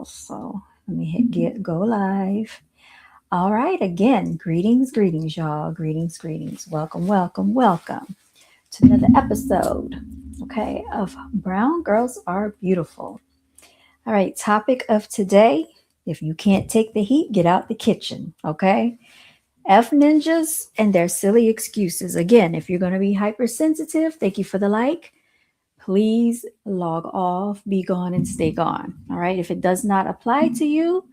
else. So let me go live. All right, again, greetings, y'all. Greetings. Welcome to another episode, okay, of Brown Girls Are Beautiful. All right, topic of today: if you can't take the heat, get out the kitchen, okay? F ninjas and their silly excuses. Again, if you're going to be hypersensitive, thank you for the like. Please log off, be gone, and stay gone. All right. If it does not apply to you,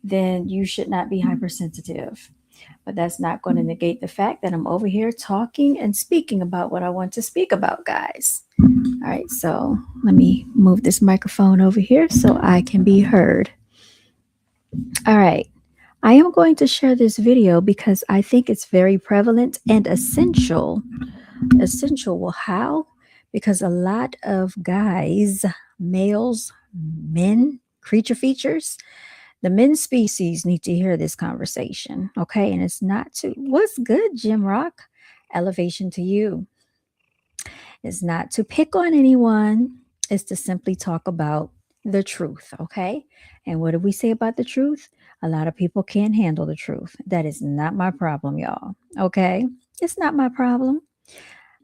then you should not be hypersensitive. But that's not going to negate the fact that I'm over here talking and speaking about what I want to speak about, guys. All right. So let me move this microphone over here so I can be heard. All right. I am going to share this video because I think it's very prevalent and essential. Well, how? Because a lot of guys, males, men, creature features, the men species need to hear this conversation. Okay. And it's not to, what's good, Jim Rock? Elevation to you. It's not to pick on anyone, it's to simply talk about the truth. Okay. And what do we say about the truth? A lot of people can't handle the truth. That is not my problem, y'all. Okay. It's not my problem.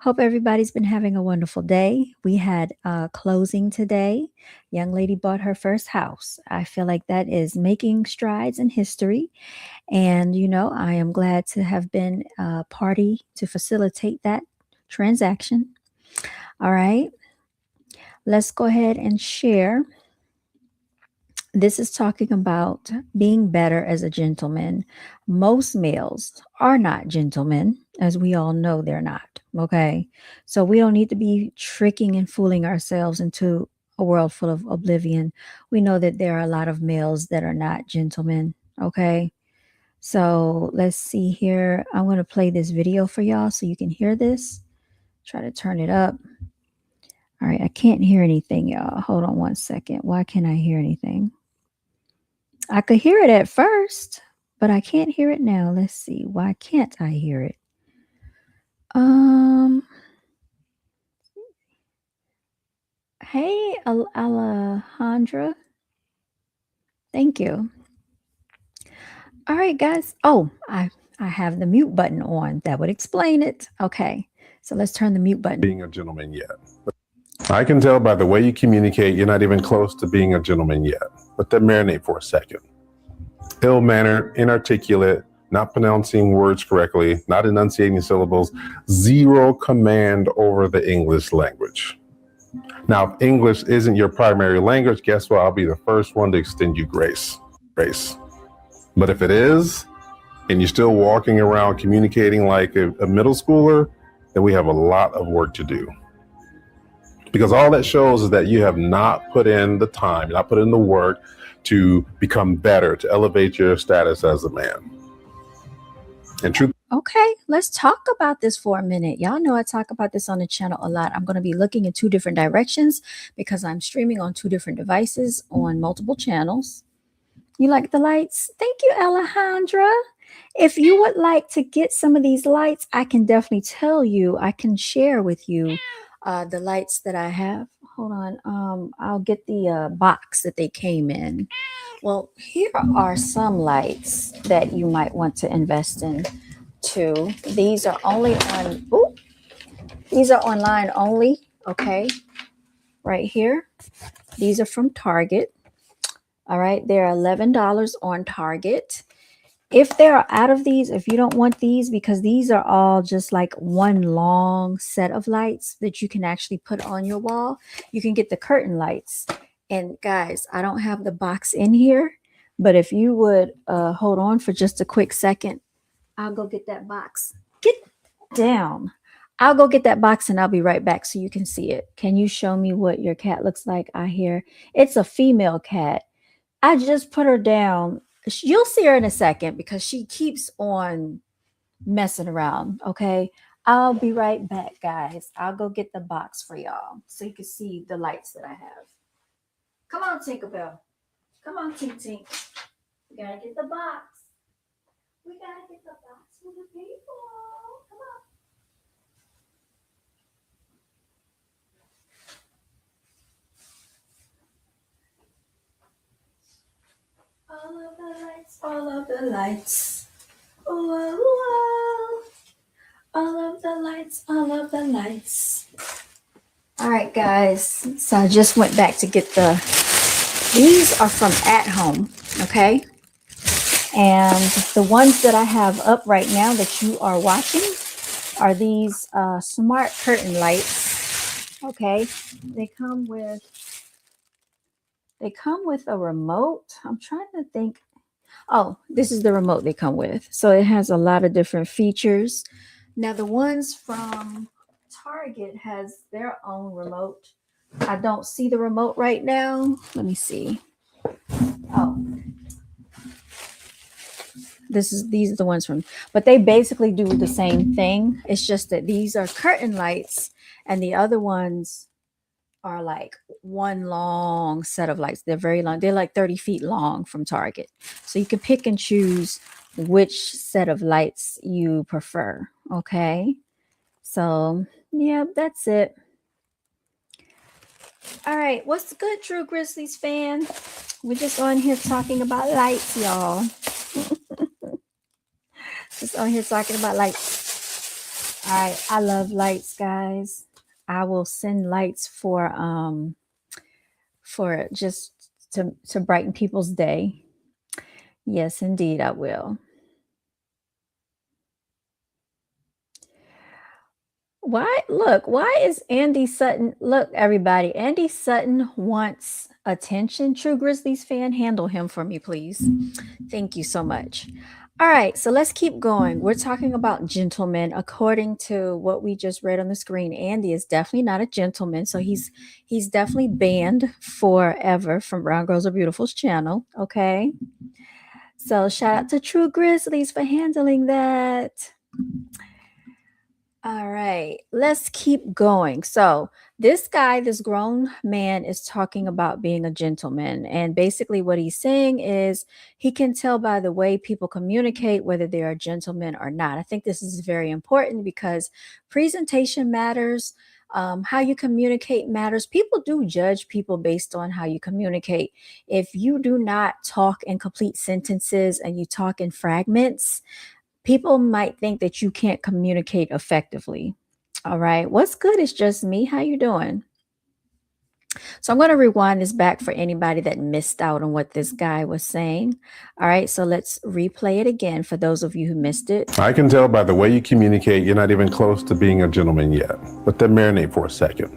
Hope everybody's been having a wonderful day. We had a closing today. Young lady bought her first house. I feel like that is making strides in history. And, I am glad to have been a party to facilitate that transaction. All right. Let's go ahead and share. This is talking about being better as a gentleman. Most males are not gentlemen, as we all know they're not. Okay. So we don't need to be tricking and fooling ourselves into a world full of oblivion. We know that there are a lot of males that are not gentlemen. Okay. So let's see here. I'm going to play this video for y'all so you can hear this. Try to turn it up. All right. I can't hear anything, y'all. Hold on one second. Why can't I hear anything? I could hear it at first, but I can't hear it now. Let's see. Why can't I hear it? Hey, Alejandra. Thank you. All right, guys. Oh, I have the mute button on. That would explain it. Okay. So let's turn the mute button. Being a gentleman yet. I can tell by the way you communicate, you're not even close to being a gentleman yet. Let that marinate for a second. Ill-mannered, inarticulate, not pronouncing words correctly, not enunciating syllables, zero command over the English language. Now, if English isn't your primary language, guess what? I'll be the first one to extend you grace. But if it is, and you're still walking around communicating like a middle schooler, then we have a lot of work to do. Because all that shows is that you have not put in the time, not put in the work to become better, to elevate your status as a man. And truth. Okay, let's talk about this for a minute. Y'all know I talk about this on the channel a lot. I'm going to be looking in two different directions because I'm streaming on two different devices on multiple channels. You like the lights? Thank you, Alejandra. If you would like to get some of these lights, I can definitely tell you, I can share with you the lights that I have. Hold on. I'll get the box that they came in. Well, here are some lights that you might want to invest in too. These are only on, these are online only. Okay. Right here. These are from Target. All right. They're $11 on Target. If they're out of these, if you don't want these, because these are all just like one long set of lights that you can actually put on your wall, you can get the curtain lights. And guys, I don't have the box in here, but if you would hold on for just a quick second, I'll go get that box. Get down. I'll go get that box and I'll be right back so you can see it. Can you show me what your cat looks like? I hear it's a female cat. I just put her down. You'll see her in a second because she keeps on messing around. Okay. I'll be right back, guys. I'll go get the box for y'all so you can see the lights that I have. Come on, Tinkerbell. Come on, Tink Tink. We gotta get the box. We gotta get the box for the people. Come on. of the lights. Ooh, ooh, ooh. All of the lights, all of the lights. All right, guys. So I just went back to get these are from At Home, okay? And the ones that I have up right now that you are watching are these smart curtain lights, okay? They come with a remote. I'm trying to think. Oh, this is the remote they come with. So it has a lot of different features. Now the ones from Target has their own remote. I don't see the remote right now. Let me see. Oh, these are the ones from, but they basically do the same thing. It's just that these are curtain lights and the other ones are like one long set of lights. They're very long. They're like 30 feet long from Target. So you can pick and choose which set of lights you prefer. Okay. So, yeah, that's it. All right. What's good, True Grizzlies fan? We're just on here talking about lights, y'all. Just on here talking about lights. All right. I love lights, guys. I will send lights for just to brighten people's day. Yes, indeed, I will. Why is Andy Sutton? Look, everybody, Andy Sutton wants attention. True Grizzlies fan, handle him for me, please. Thank you so much. All right, so let's keep going. We're talking about gentlemen. According to what we just read on the screen, Andy is definitely not a gentleman. So he's definitely banned forever from Brown Girls Are Beautiful's channel. Okay. So shout out to True Grizzlies for handling that. All right, let's keep going. So, this grown man, is talking about being a gentleman. And basically, what he's saying is he can tell by the way people communicate whether they are gentlemen or not. I think this is very important because presentation matters. How you communicate matters. People do judge people based on how you communicate. If you do not talk in complete sentences and you talk in fragments, people might think that you can't communicate effectively. All right. What's good is just me. How you doing? So I'm going to rewind this back for anybody that missed out on what this guy was saying. All right. So let's replay it again for those of you who missed it. I can tell by the way you communicate, you're not even close to being a gentleman yet. Let that marinate for a second.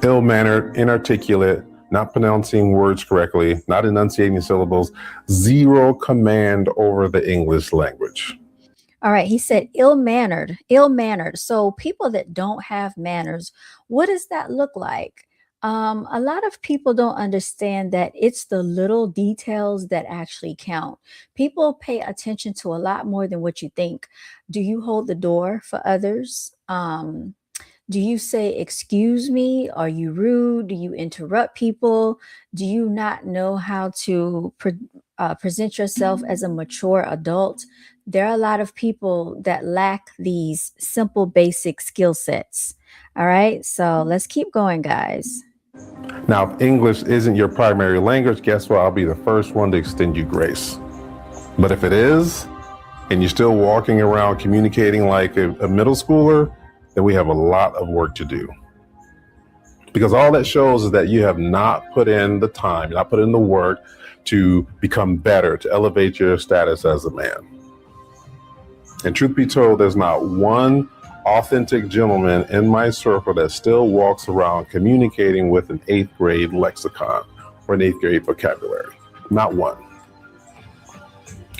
Ill-mannered, inarticulate, not pronouncing words correctly, not enunciating syllables, zero command over the English language. All right. He said ill-mannered, ill-mannered. So people that don't have manners, what does that look like? A lot of people don't understand that it's the little details that actually count. People pay attention to a lot more than what you think. Do you hold the door for others? Do you say, excuse me? Are you rude? Do you interrupt people? Do you not know how to present yourself as a mature adult? There are a lot of people that lack these simple, basic skill sets. All right. So let's keep going, guys. Now, if English isn't your primary language, guess what? I'll be the first one to extend you grace. But if it is, and you're still walking around communicating like a middle schooler, then we have a lot of work to do. Because all that shows is that you have not put in the time, not put in the work to become better, to elevate your status as a man. And truth be told, there's not one authentic gentleman in my circle that still walks around communicating with an 8th grade lexicon or an 8th grade vocabulary. Not one.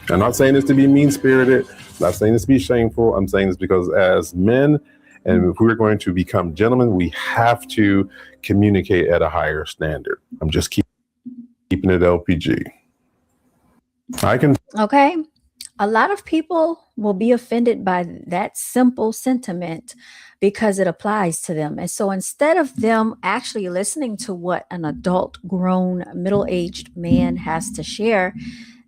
I'm not saying this to be mean-spirited, I'm not saying this to be shameful. I'm saying this because as men, and if we're going to become gentlemen, we have to communicate at a higher standard. I'm just keeping it LPG. Okay. A lot of people will be offended by that simple sentiment because it applies to them. And so instead of them actually listening to what an adult, grown, middle-aged man has to share,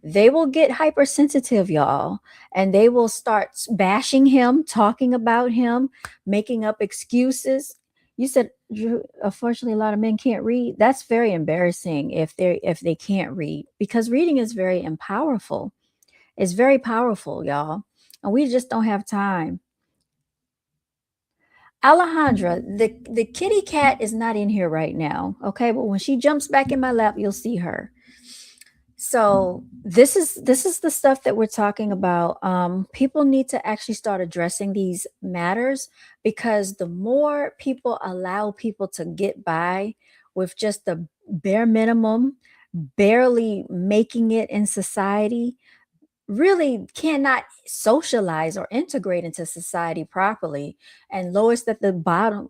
they will get hypersensitive, y'all, and they will start bashing him, talking about him, making up excuses. You said, Drew, unfortunately, a lot of men can't read. That's very embarrassing if they can't read, because reading is very powerful. It's very powerful, y'all. And we just don't have time. Alejandra, the kitty cat is not in here right now. Okay. But when she jumps back in my lap, you'll see her. So this is the stuff that we're talking about. People need to actually start addressing these matters, because the more people allow people to get by with just the bare minimum, barely making it in society, really cannot socialize or integrate into society properly, and lowest at the bottom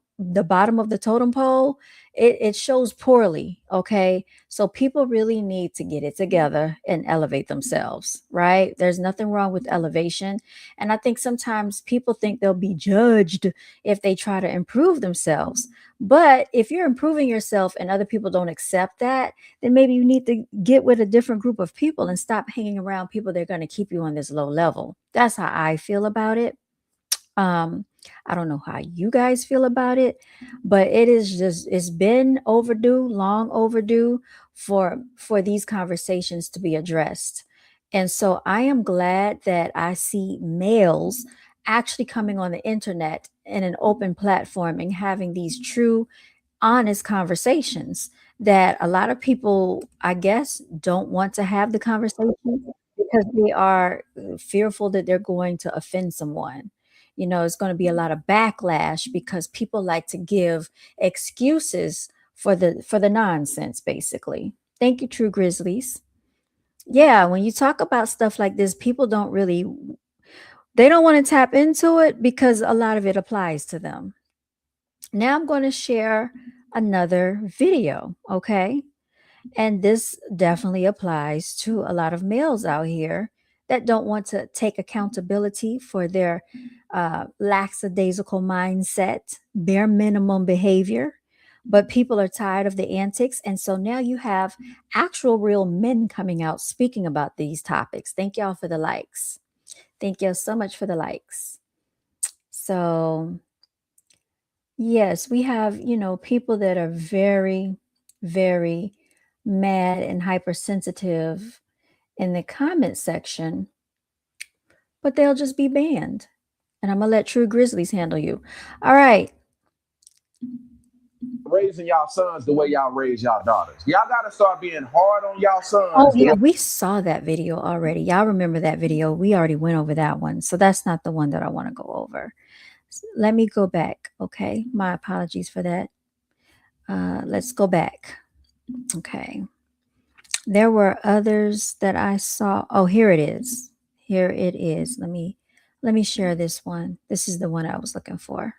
of the totem pole, it shows poorly. Okay, so people really need to get it together and elevate themselves, right? There's nothing wrong with elevation, and I think sometimes people think they'll be judged if they try to improve themselves. But if you're improving yourself and other people don't accept that, then maybe you need to get with a different group of people and stop hanging around people that are going to keep you on this low level. That's how I feel about it. Um, I don't know how you guys feel about it, but it's been overdue, long overdue for these conversations to be addressed. And so I am glad that I see males actually coming on the internet in an open platform and having these true, honest conversations that a lot of people, I guess, don't want to have the conversation because they are fearful that they're going to offend someone. It's going to be a lot of backlash because people like to give excuses for the nonsense, basically. Thank you, True Grizzlies. Yeah, when you talk about stuff like this, people don't really, they don't want to tap into it because a lot of it applies to them. Now I'm going to share another video, okay? And this definitely applies to a lot of males out here that don't want to take accountability for their lackadaisical mindset, bare minimum behavior. But people are tired of the antics. And so now you have actual real men coming out speaking about these topics. Thank y'all for the likes. Thank y'all so much for the likes. So, yes, we have, people that are very, very mad and hypersensitive in the comment section, but they'll just be banned. And I'm going to let True Grizzlies handle you. All right. Raising y'all sons the way y'all raise y'all daughters. Y'all gotta start being hard on y'all Oh, sons. yeah. We saw that video already. Y'all remember that video. We already went over that one. So that's not the one that I want to go over. Let me go back. Okay. My apologies for that. Let's go back. Okay. There were others that I saw. Oh, here it is. Here it is. Let me share this one. This is the one I was looking for.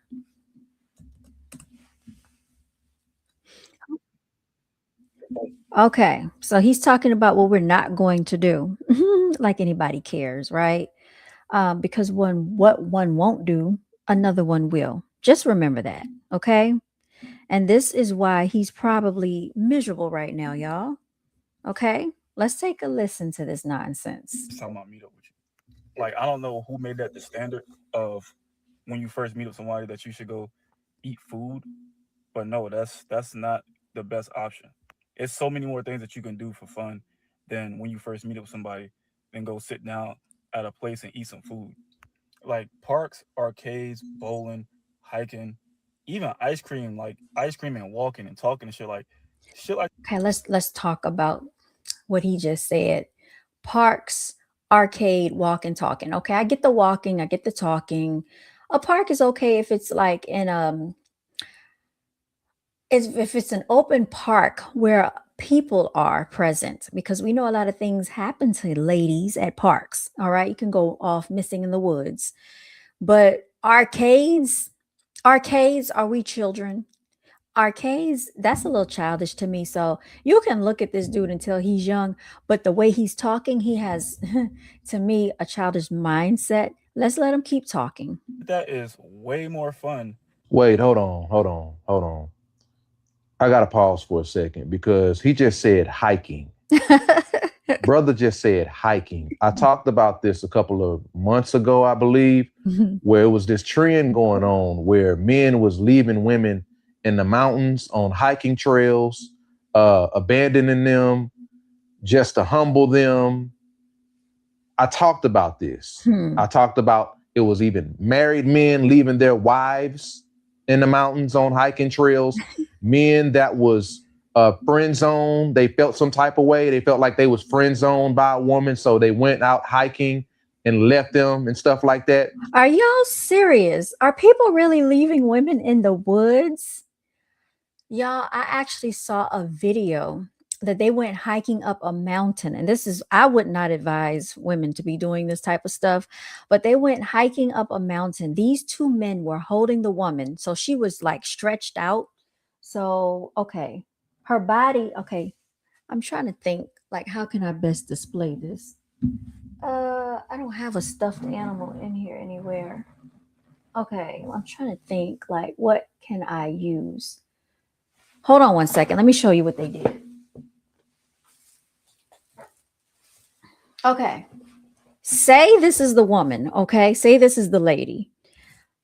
Okay. So he's talking about what we're not going to do. Like anybody cares, right? Because what one won't do, another one will. Just remember that. Okay. And this is why he's probably miserable right now, y'all. Okay. Let's take a listen to this nonsense. Talking about meet up with you. Like I don't know who made that the standard of when you first meet up somebody that you should go eat food, but no, that's not the best option. It's so many more things that you can do for fun than when you first meet up with somebody, then go sit down at a place and eat some food. Like parks, arcades, bowling, hiking, even ice cream and walking and talking and shit like Okay, let's talk about what he just said. Parks, arcade, walking, talking. Okay, I get the walking, I get the talking. A park is okay if it's like in if it's an open park where people are present, because we know a lot of things happen to ladies at parks. All right, you can go off missing in the woods. But arcades, are we children? Arcades, that's a little childish to me. So you can look at this dude until he's young, but the way he's talking, he has, to me, a childish mindset. Let's let him keep talking. that is way more fun. Wait, hold on. I gotta pause for a second because he just said hiking. Brother just said hiking. I talked about this a couple of months ago, I believe, where it was this trend going on where men was leaving women in the mountains on hiking trails, abandoning them just to humble them. I talked about this. Hmm. I talked about it was even married men leaving their wives in the mountains on hiking trails, men that was friend zone. They felt some type of way. They felt like they was friend zoned by a woman. So they went out hiking and left them and stuff like that. Are y'all serious? Are people really leaving women in the woods? Y'all, I actually saw a video that they went hiking up a mountain. And this is, I would not advise women to be doing this type of stuff, but they went hiking up a mountain. These two men were holding the woman. So she was like stretched out. So, okay. Her body, okay. I'm trying to think, like, how can I best display this? I don't have a stuffed animal in here anywhere. Okay, I'm trying to think, like, what can I use? Hold on one second. Let me show you what they did. Okay. Say this is the woman, okay? Say this is the lady.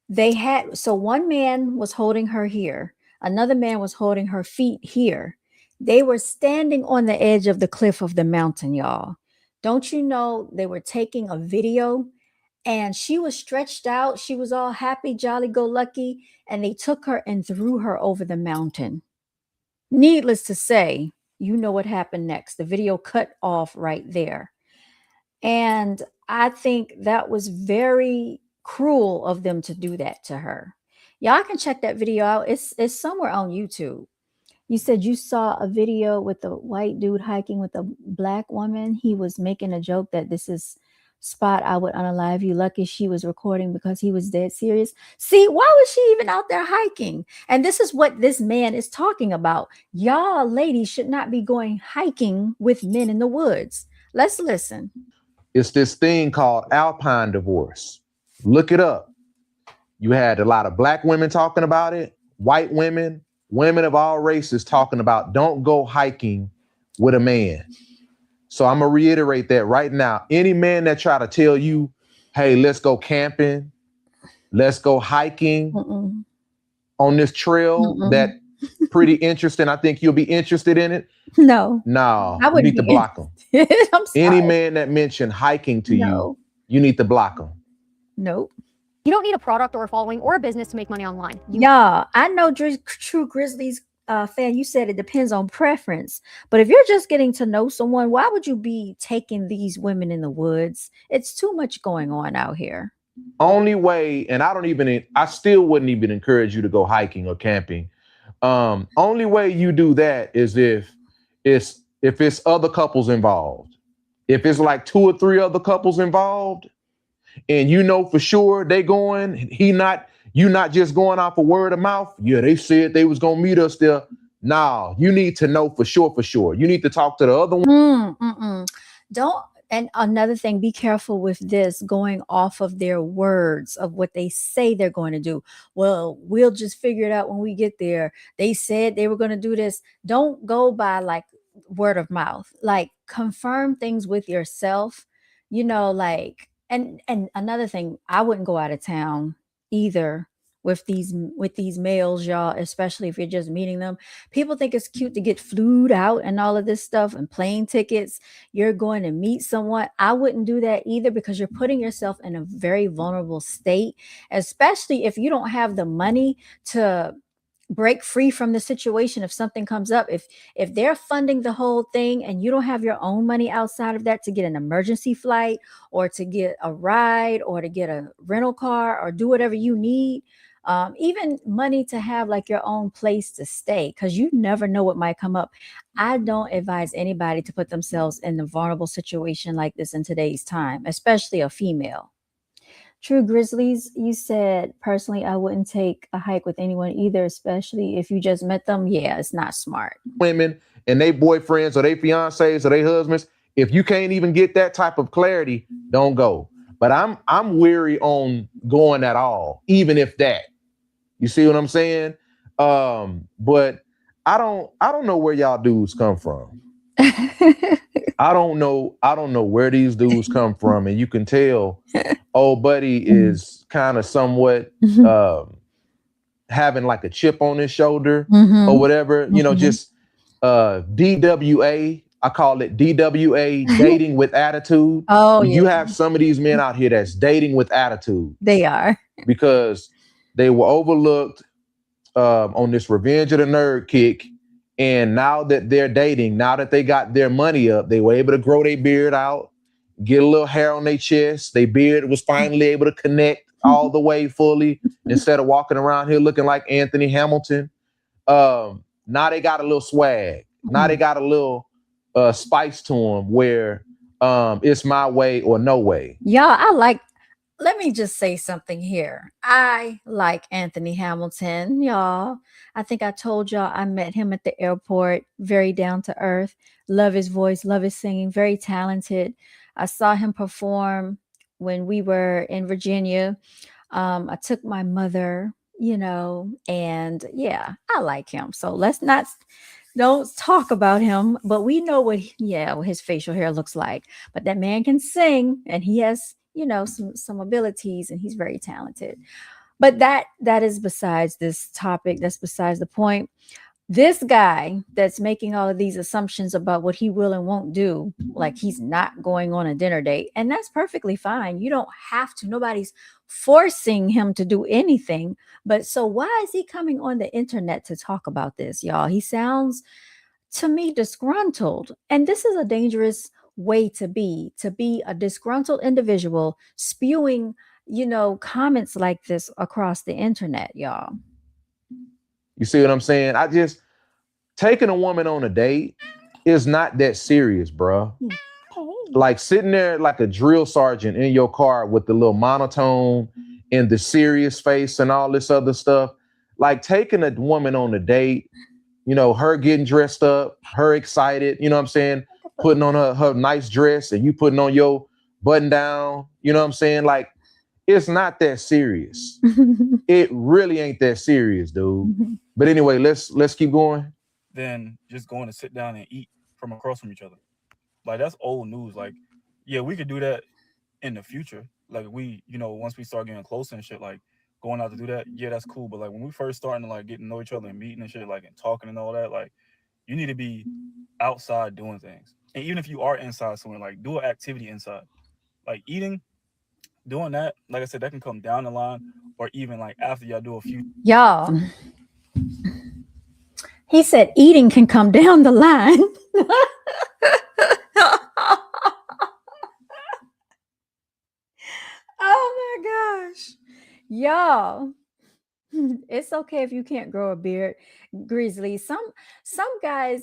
They had, so one man was holding her here. Another man was holding her feet here. They were standing on the edge of the cliff of the mountain, y'all. Don't you know they were taking a video and she was stretched out. She was all happy, jolly, go lucky. And they took her and threw her over the mountain. Needless to say, you know what happened next. The video cut off right there. And I think that was very cruel of them to do that to her. Y'all can check that video out. It's somewhere on YouTube. You said you saw a video with a white dude hiking with a black woman. He was making a joke that this is spot I would unalive you. Lucky she was recording because he was dead serious. See, why was she even out there hiking? And this is what this man is talking about. Y'all ladies should not be going hiking with men in the woods. Let's listen. It's this thing called alpine divorce. Look it up. You had a lot of black women talking about it, white women, women of all races talking about don't go hiking with a man. So I'm going to reiterate that right now. Any man that try to tell you, hey, let's go camping, let's go hiking on this trail that pretty interesting. I think you'll be interested in it. No, you need to block them. I'm sorry. Any man that mentioned hiking to you need to block them. Nope. You don't need a product or a following or a business to make money online. Yeah, I know True Grizzlies fan, you said it depends on preference. But if you're just getting to know someone, why would you be taking these women in the woods? It's too much going on out here. Only way, and I still wouldn't even encourage you to go hiking or camping. Only way you do that is if it's other couples involved. If it's like 2 or 3 other couples involved, and you know for sure they going, you not just going off a word of mouth. Yeah, they said they was gonna meet us there. Nah, you need to know for sure. You need to talk to the other one. Don't. And another thing, be careful with this, going off of their words of what they say they're going to do. Well, we'll just figure it out when we get there. They said they were going to do this. Don't go by like word of mouth. Like confirm things with yourself, you know, like, and another thing, I wouldn't go out of town either with these males, y'all, especially if you're just meeting them. People think it's cute to get flued out and all of this stuff and plane tickets. You're going to meet someone. I wouldn't do that either because you're putting yourself in a very vulnerable state, especially if you don't have the money to break free from the situation if something comes up. If they're funding the whole thing and you don't have your own money outside of that to get an emergency flight or to get a ride or to get a rental car or do whatever you need, even money to have like your own place to stay, because you never know what might come up. I don't advise anybody to put themselves in a vulnerable situation like this in today's time, especially a female. True Grizzlies, you said, personally, I wouldn't take a hike with anyone either, especially if you just met them. Yeah, it's not smart. Women and they boyfriends or they fiancés or they husbands, if you can't even get that type of clarity, don't go. But I'm weary on going at all, even if that. You see what I'm saying? But I don't know where y'all dudes come from. I don't know where these dudes come from, and you can tell old buddy is kind of somewhat having like a chip on his shoulder or whatever, you know, just DWA I call it DWA, dating with attitude. Oh, You yeah, have some of these men out here that's dating with attitude they are. because they were overlooked on this revenge of the nerd kick. And now that they're dating, now that they got their money up, they were able to grow their beard out, get a little hair on their chest. Their beard was finally able to connect all the way fully instead of walking around here looking like Anthony Hamilton. Now they got a little swag. Now they got a little spice to them where it's my way or no way. Y'all, let me just say something here. I like Anthony Hamilton, y'all. I think I told y'all I met him at the airport, very down to earth. Love his voice, love his singing, very talented. I saw him perform when we were in Virginia. I took my mother, and yeah, I like him. So let's not don't talk about him, but we know what his facial hair looks like. But that man can sing, and he has, some abilities, and he's very talented. But that is besides this topic. That's besides the point. This guy that's making all of these assumptions about what he will and won't do, like he's not going on a dinner date, and that's perfectly fine. You don't have to. Nobody's forcing him to do anything. But so why is he coming on the internet to talk about this, y'all? He sounds to me disgruntled, and this is a dangerous way to be a disgruntled individual spewing, comments like this across the internet, y'all. You see what I'm saying? I just taking a woman on a date is not that serious, bro. Like sitting there like a drill sergeant in your car with the little monotone and the serious face and all this other stuff. Like taking a woman on a date, her getting dressed up, her excited, you know what I'm saying? Putting on her nice dress and you putting on your button down, you know what I'm saying? Like, it's not that serious. It really ain't that serious, dude. But anyway, let's keep going. Then just going to sit down and eat from across from each other. Like that's old news. Like, yeah, we could do that in the future. Like we, once we start getting closer and shit, like going out to do that, yeah, that's cool. But like when we first starting to like get to know each other and meeting and shit, like and talking and all that, like you need to be outside doing things. And even if you are inside somewhere, like do an activity inside. Like eating, doing that, like I said, that can come down the line or even like after y'all do a few. Y'all, he said eating can come down the line. Oh my gosh. Y'all, it's okay if you can't grow a beard, Grizzly. Some guys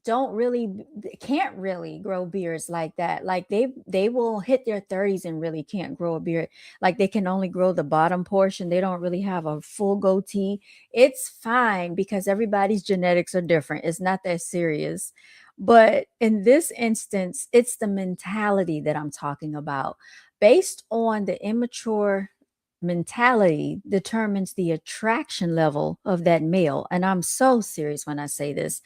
can't really grow beards like that. Like they will hit their 30s and really can't grow a beard. Like they can only grow the bottom portion. They don't really have a full goatee. It's fine because everybody's genetics are different. It's not that serious. But in this instance, it's the mentality that I'm talking about. Based on the immature mentality determines the attraction level of that male. And I'm so serious when I say this.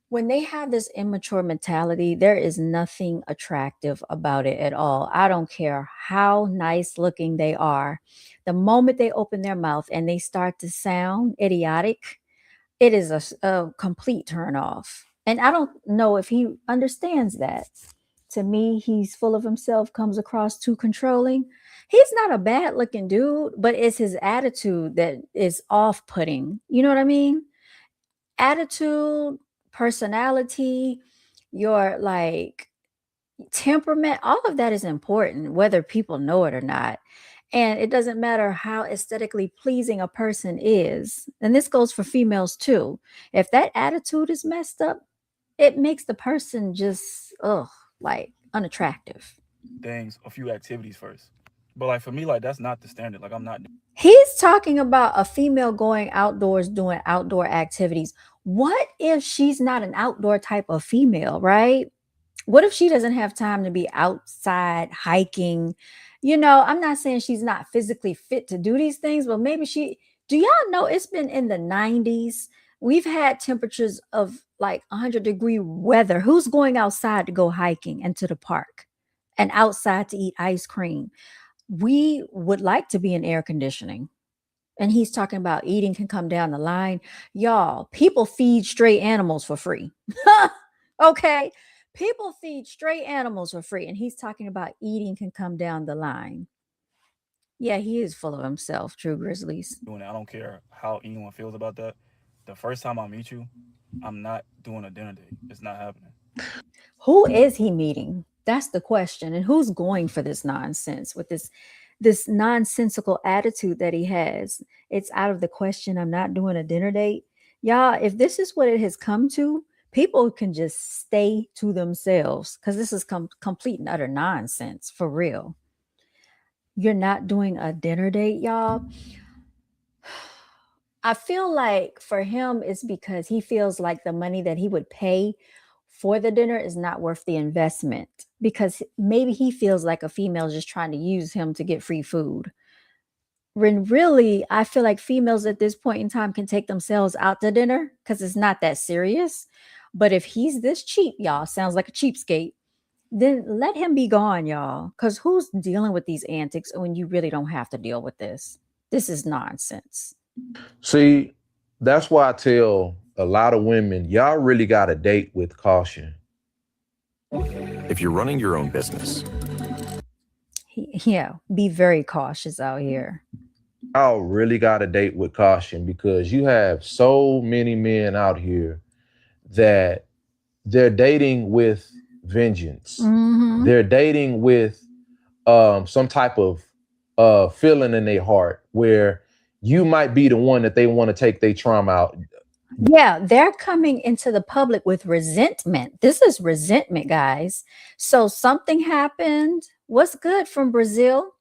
When they have this immature mentality, there is nothing attractive about it at all. I don't care how nice looking they are. The moment they open their mouth and they start to sound idiotic, it is a complete turn off. And I don't know if he understands that. To me, he's full of himself, comes across too controlling. He's not a bad looking dude, but it's his attitude that is off putting. You know what I mean? Attitude, personality, your like temperament, all of that is important, whether people know it or not. And it doesn't matter how aesthetically pleasing a person is. And this goes for females too. If that attitude is messed up, it makes the person just, like unattractive. Things, a few activities first. But like for me, like that's not the standard. Like I'm not. He's talking about a female going outdoors doing outdoor activities. What if she's not an outdoor type of female, right? What if she doesn't have time to be outside hiking? I'm not saying she's not physically fit to do these things, but maybe do y'all know it's been in the 90s? We've had temperatures of like 100-degree weather. Who's going outside to go hiking and to the park and outside to eat ice cream? We would like to be in air conditioning. And he's talking about eating can come down the line. Y'all, people feed stray animals for free. Okay. People feed stray animals for free, and he's talking about eating can come down the line. Yeah, he is full of himself, True Grizzlies. doing it. I don't care how anyone feels about that. The first time I meet you, I'm not doing a dinner date. It's not happening. Who is he meeting? That's the question. And who's going for this nonsense with this nonsensical attitude that he has? It's out of the question. I'm not doing a dinner date. Y'all, if this is what it has come to, people can just stay to themselves because this is complete and utter nonsense for real. You're not doing a dinner date, y'all. I feel like for him, it's because he feels like the money that he would pay for the dinner is not worth the investment because maybe he feels like a female is just trying to use him to get free food. When really, I feel like females at this point in time can take themselves out to dinner because it's not that serious. But if he's this cheap, y'all, sounds like a cheapskate, then let him be gone, y'all. Because who's dealing with these antics when you really don't have to deal with this? This is nonsense. See, that's why I tell a lot of women, y'all really got to date with caution. If you're running your own business, Yeah, be very cautious out here. Y'all really got to date with caution because you have so many men out here that they're dating with vengeance. Mhm. They're dating with some type of feeling in their heart where you might be the one that they want to take their trauma out. Yeah, they're coming into the public with resentment. This is resentment, guys. So something happened. What's good from Brazil?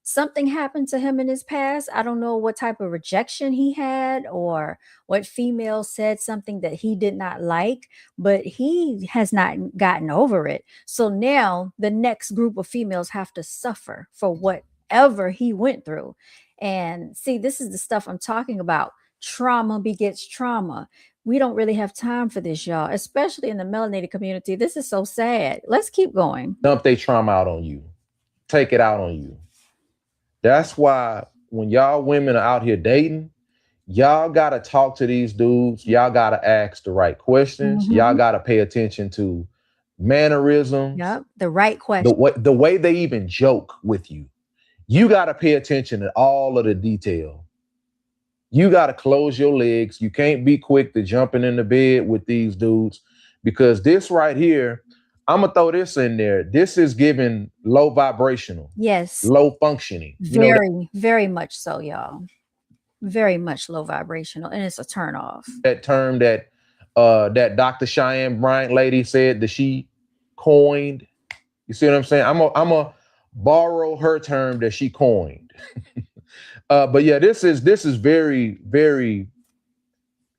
Something happened to him in his past. I don't know what type of rejection he had or what female said something that he did not like, but he has not gotten over it. So now the next group of females have to suffer for whatever he went through. And see, this is the stuff I'm talking about. Trauma begets trauma. We don't really have time for this, y'all, especially in the melanated community. This is so sad. Let's keep going. Dump their trauma out on you. Take it out on you. That's why when y'all women are out here dating, y'all got to talk to these dudes. Y'all got to ask the right questions. Mhm. Y'all got to pay attention to mannerisms. Yep, the right question. The way they even joke with you. You got to pay attention to all of the detail. You got to close your legs. You can't be quick to jumping in the bed with these dudes because this right here, I'm going to throw this in there. This is giving low vibrational. Yes. Low functioning. Very much so, y'all. Very much low vibrational, and it's a turn off. That term that that Dr. Cheyenne Bryant lady said that she coined. You see what I'm saying? I'm a borrow her term that she coined. But yeah, this is very, very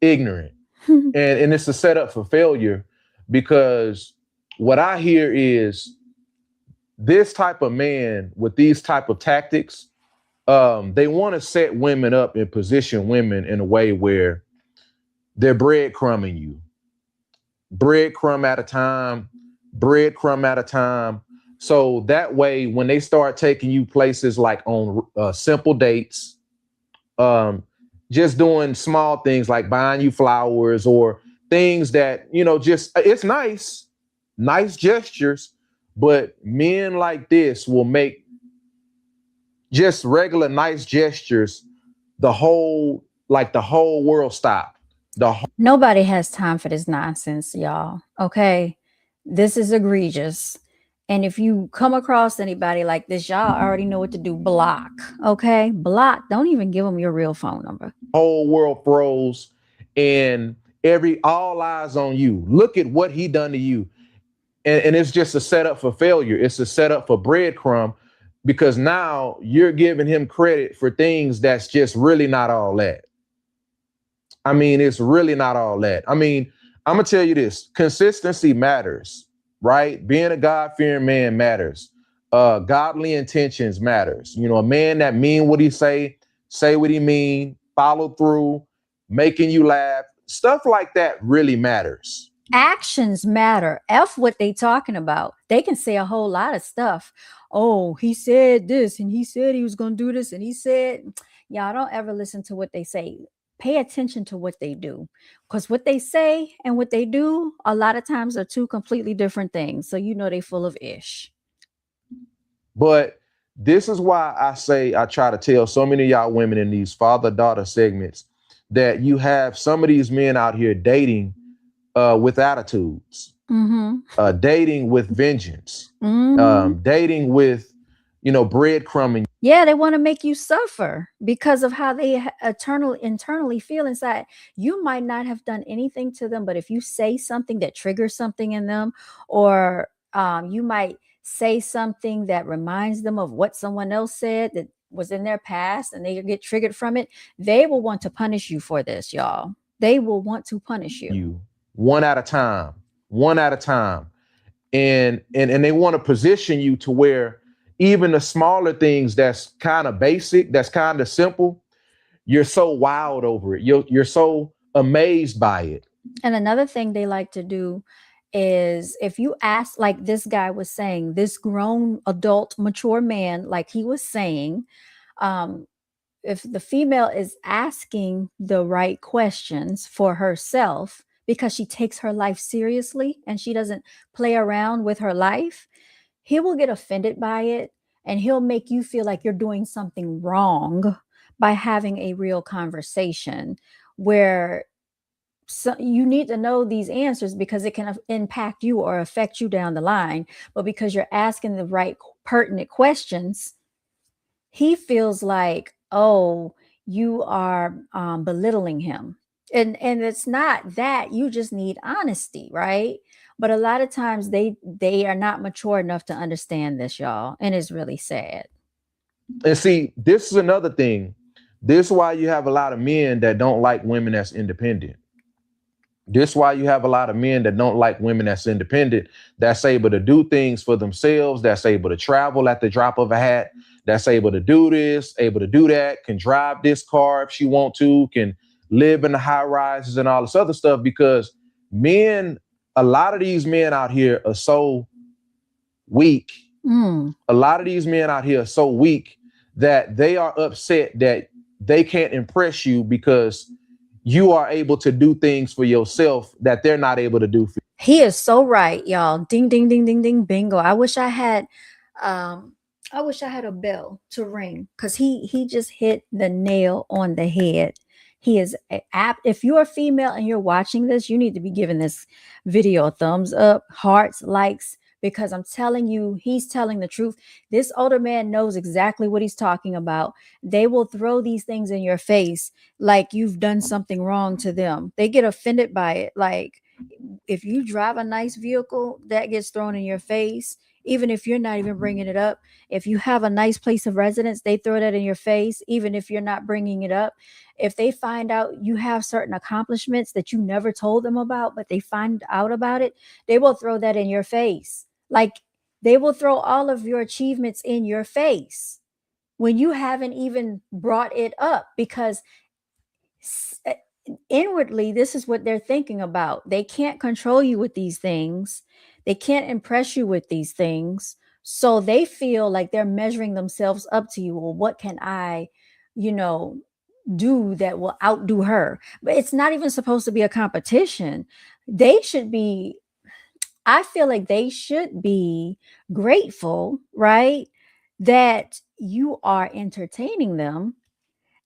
ignorant. and it's a setup for failure because what I hear is this type of man with these type of tactics, they want to set women up and position women in a way where they're breadcrumbing you. Breadcrumb at a time, breadcrumb at a time. So that way, when they start taking you places like on simple dates, just doing small things like buying you flowers or things that, you know, just it's nice gestures. But men like this will make just regular nice gestures the whole world stop. Nobody has time for this nonsense, y'all. Okay. This is egregious. And if you come across anybody like this, y'all already know what to do. Block. Okay. Block. Don't even give them your real phone number. Whole world froze and all eyes on you. Look at what he done to you. And it's just a setup for failure. It's a setup for breadcrumb because now you're giving him credit for things that's just really not all that. I mean, it's really not all that. I mean, I'm going to tell you this. Consistency matters, right? Being a God-fearing man matters. Godly intentions matters. You know, a man that mean what he say what he mean, follow through, making you laugh. Stuff like that really matters. Actions matter. F what they talking about. They can say a whole lot of stuff. Oh, he said this and he said he was going to do this and he said, y'all don't ever listen to what they say. pay attention to what they do, because what they say and what they do a lot of times are two completely different things. So you know they full of ish. But this is why I say I try to tell so many of y'all women in these father-daughter segments that you have some of these men out here dating with attitudes, dating with vengeance, dating with, breadcrumbing. Yeah, they want to make you suffer because of how they internally feel inside. You might not have done anything to them, but if you say something that triggers something in them, or you might say something that reminds them of what someone else said that was in their past, and they get triggered from it, they will want to punish you for this, y'all. They will want to punish you. One at a time. And they want to position you to where even the smaller things that's kind of basic, that's kind of simple, you're so wild over it. You're so amazed by it. And another thing they like to do is, if you ask, like this guy was saying, this grown adult mature man, like he was saying, if the female is asking the right questions for herself, because she takes her life seriously and she doesn't play around with her life, he will get offended by it, and he'll make you feel like you're doing something wrong by having a real conversation where you need to know these answers because it can impact you or affect you down the line. But because you're asking the right pertinent questions, he feels like, oh, you are belittling him. And it's not that. You just need honesty, right? But a lot of times they are not mature enough to understand this, y'all. And it's really sad. And see, this is another thing. This is why you have a lot of men that don't like women that's independent. This is why you have a lot of men that don't like women that's independent, that's able to do things for themselves, that's able to travel at the drop of a hat, that's able to do this, able to do that, can drive this car if she want to, can live in the high rises and all this other stuff. Because men, a lot of these men out here are so weak. A lot of these men out here are so weak that they are upset that they can't impress you because you are able to do things for yourself that they're not able to do for you. He is so right, y'all. Ding, ding, ding, ding, ding, bingo. I wish I had a bell to ring, because he just hit the nail on the head. He is apt. If you're a female and you're watching this, you need to be giving this video a thumbs up, hearts, likes, because I'm telling you, he's telling the truth. This older man knows exactly what he's talking about. They will throw these things in your face like you've done something wrong to them. They get offended by it. Like, if you drive a nice vehicle, that gets thrown in your face, even if you're not even bringing it up. If you have a nice place of residence, they throw that in your face, even if you're not bringing it up. If they find out you have certain accomplishments that you never told them about, but they find out about it, they will throw that in your face. Like, they will throw all of your achievements in your face when you haven't even brought it up, because inwardly, this is what they're thinking about. They can't control you with these things. They can't impress you with these things. So they feel like they're measuring themselves up to you. Well, what can I, do that will outdo her? But it's not even supposed to be a competition. I feel like they should be grateful, right, that you are entertaining them,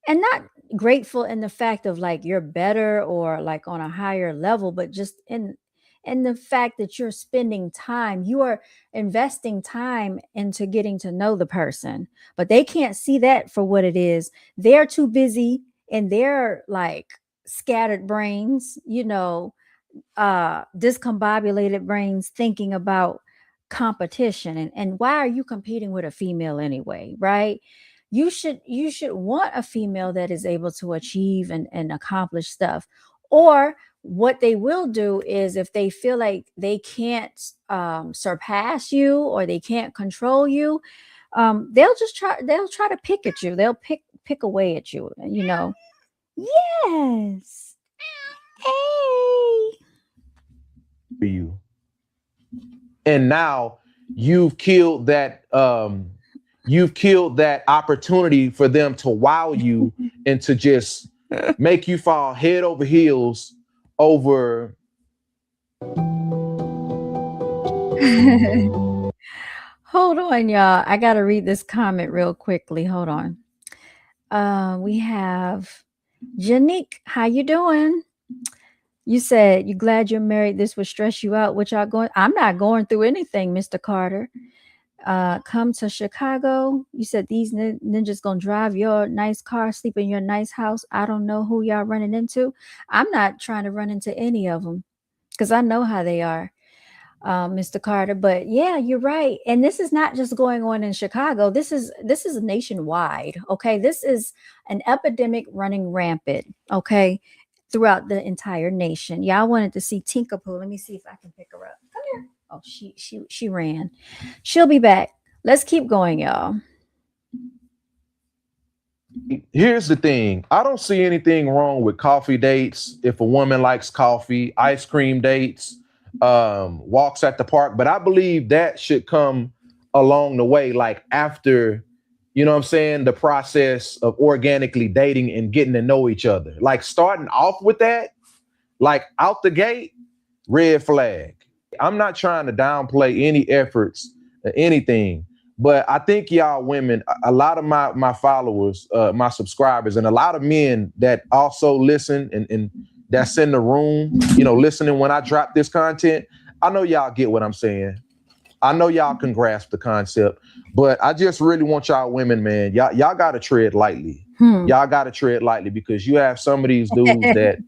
and not grateful in the fact of like you're better or like on a higher level, but just in the fact that you're spending time, you are investing time into getting to know the person. But they can't see that for what it is. They're too busy in their like scattered brains, discombobulated brains, thinking about competition. And why are you competing with a female anyway, right? You should want a female that is able to achieve and accomplish stuff. Or what they will do is, if they feel like they can't surpass you or they can't control you, they'll try to pick at you. They'll pick away at you, Yes. Hey. For you. And now you've killed that opportunity for them to wow you and to just make you fall head over heels over. Hold on, y'all. I gotta read this comment real quickly. Hold on. We have Janique. How you doing? You said you glad you're married. This would stress you out. What y'all going? I'm not going through anything, Mr. Carter. Come to Chicago. You said these ninjas gonna drive your nice car, sleep in your nice house. I don't know who y'all running into. I'm not trying to run into any of them because I know how they are. Mr. Carter. But yeah, you're right. And this is not just going on in Chicago. This is nationwide. Okay. This is an epidemic running rampant. Okay. Throughout the entire nation. Y'all wanted to see Tinkerpoo. Let me see if I can pick her up. Come here. Oh, she ran. She'll be back. Let's keep going, y'all. Here's the thing. I don't see anything wrong with coffee dates if a woman likes coffee, ice cream dates, walks at the park. But I believe that should come along the way, like after, you know what I'm saying, the process of organically dating and getting to know each other. Like starting off with that, like out the gate, red flag. I'm not trying to downplay any efforts or anything, but I think y'all women, a lot of my followers, my subscribers, and a lot of men that also listen and that's in the room, you know, listening when I drop this content, I know y'all get what I'm saying. I know y'all can grasp the concept, but I just really want y'all women, man, y'all got to tread lightly. Y'all got to tread lightly because you have some of these dudes that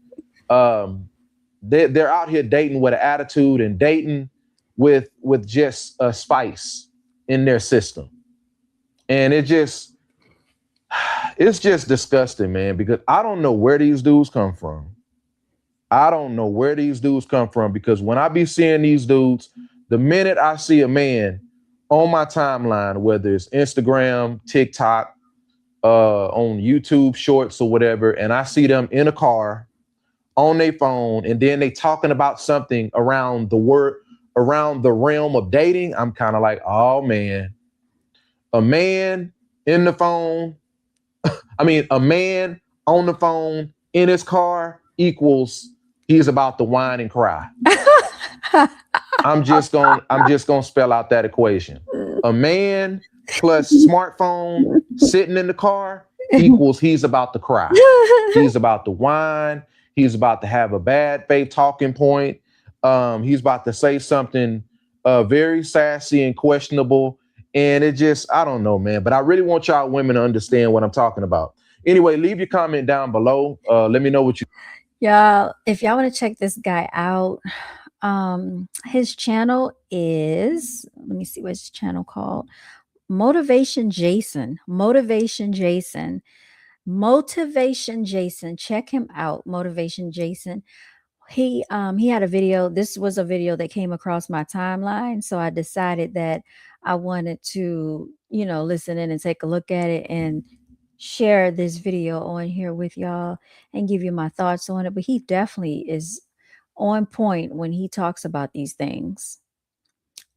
they're out here dating with an attitude and dating with just a spice in their system. And it's just disgusting, man, because I don't know where these dudes come from. I don't know where these dudes come from because when I be seeing these dudes, the minute I see a man on my timeline, whether it's Instagram, TikTok, on YouTube Shorts or whatever, and I see them in a car on their phone, and then they talking about something around the realm of dating, I'm kind of like, oh man, a man in the phone, a man on the phone in his car equals he's about to whine and cry. I'm just gonna spell out that equation. A man plus smartphone sitting in the car equals he's about to cry. He's about to whine. He's about to have a bad faith talking point. He's about to say something very sassy and questionable. And it just, I don't know, man. But I really want y'all women to understand what I'm talking about. Anyway, leave your comment down below. Let me know what you. Y'all, if y'all want to check this guy out, his channel is, let me see what his channel called. Motivation Jason. Check him out. Motivation Jason. He had a video. This was a video that came across my timeline. So I decided that I wanted to, listen in and take a look at it and share this video on here with y'all and give you my thoughts on it. But he definitely is on point when he talks about these things.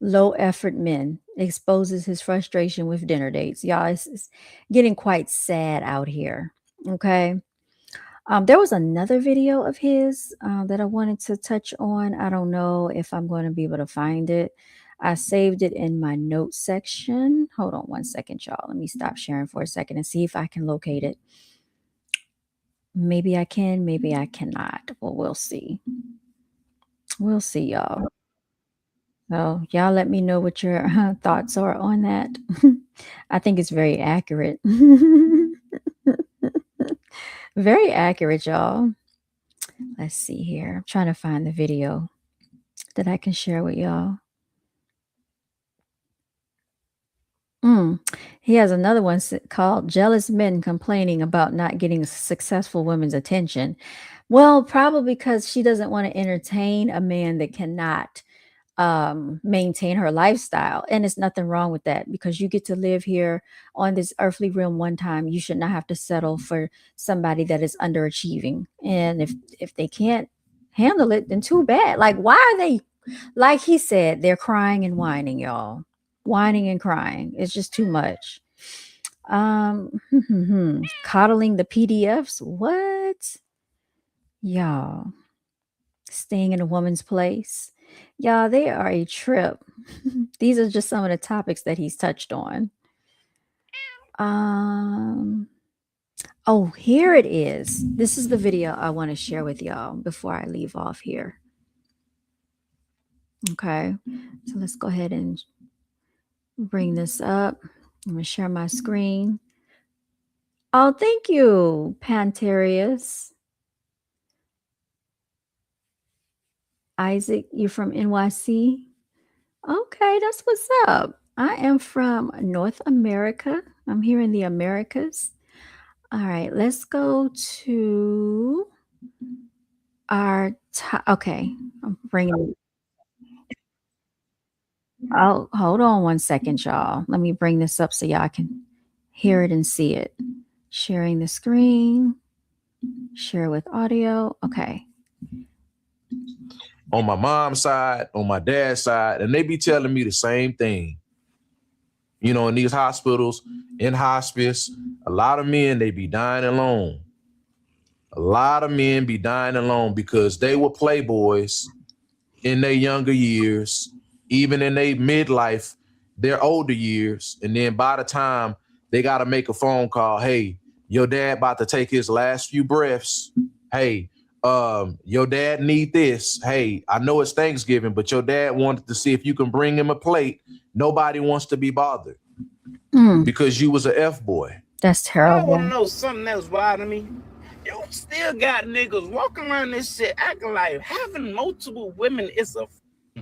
Low effort men exposes his frustration with dinner dates. Y'all, it's getting quite sad out here. Okay. There was another video of his that I wanted to touch on. I don't know if I'm going to be able to find it. I saved it in my notes section. Hold on one second, y'all. Let me stop sharing for a second and see if I can locate it. Maybe I can, maybe I cannot. Well, we'll see. We'll see, y'all. So y'all let me know what your thoughts are on that. I think it's very accurate. Very accurate, y'all. Let's see here. I'm trying to find the video that I can share with y'all. He has another one called Jealous Men Complaining About Not Getting a Successful Woman's Attention. Well, probably because she doesn't want to entertain a man that cannot maintain her lifestyle. And it's nothing wrong with that because you get to live here on this earthly realm one time. You should not have to settle for somebody that is underachieving. And if they can't handle it, then too bad. Like, why are they, like he said, they're crying and whining, y'all. Whining and crying. It's just too much. Coddling the PDFs. What? Y'all, staying in a woman's place. Y'all, they are a trip. These are just some of the topics that he's touched on. Um, oh, here it is. This is the video I want to share with y'all before I leave off here. Okay, so let's go ahead and bring this up. I'm going to share my screen. Oh, thank you, Pantarius. Isaac, you from NYC? Okay, that's what's up. I am from North America. I'm here in the Americas. All right, let's go to our okay. I'm bringing. Oh, hold on one second, y'all. Let me bring this up so y'all can hear it and see it. Sharing the screen. Share with audio. Okay. On my mom's side, on my dad's side, and they be telling me the same thing. You know, in these hospitals, in hospice, a lot of men, they be dying alone. A lot of men be dying alone because they were playboys in their younger years, even in their midlife, their older years. And then by the time they got to make a phone call, hey, your dad about to take his last few breaths. Hey, your dad need this. Hey, I know it's Thanksgiving, but your dad wanted to see if you can bring him a plate. Nobody wants to be bothered because you was a F boy. That's I terrible. want to know something else wild to me. You still got niggas walking around this shit acting like having multiple women is a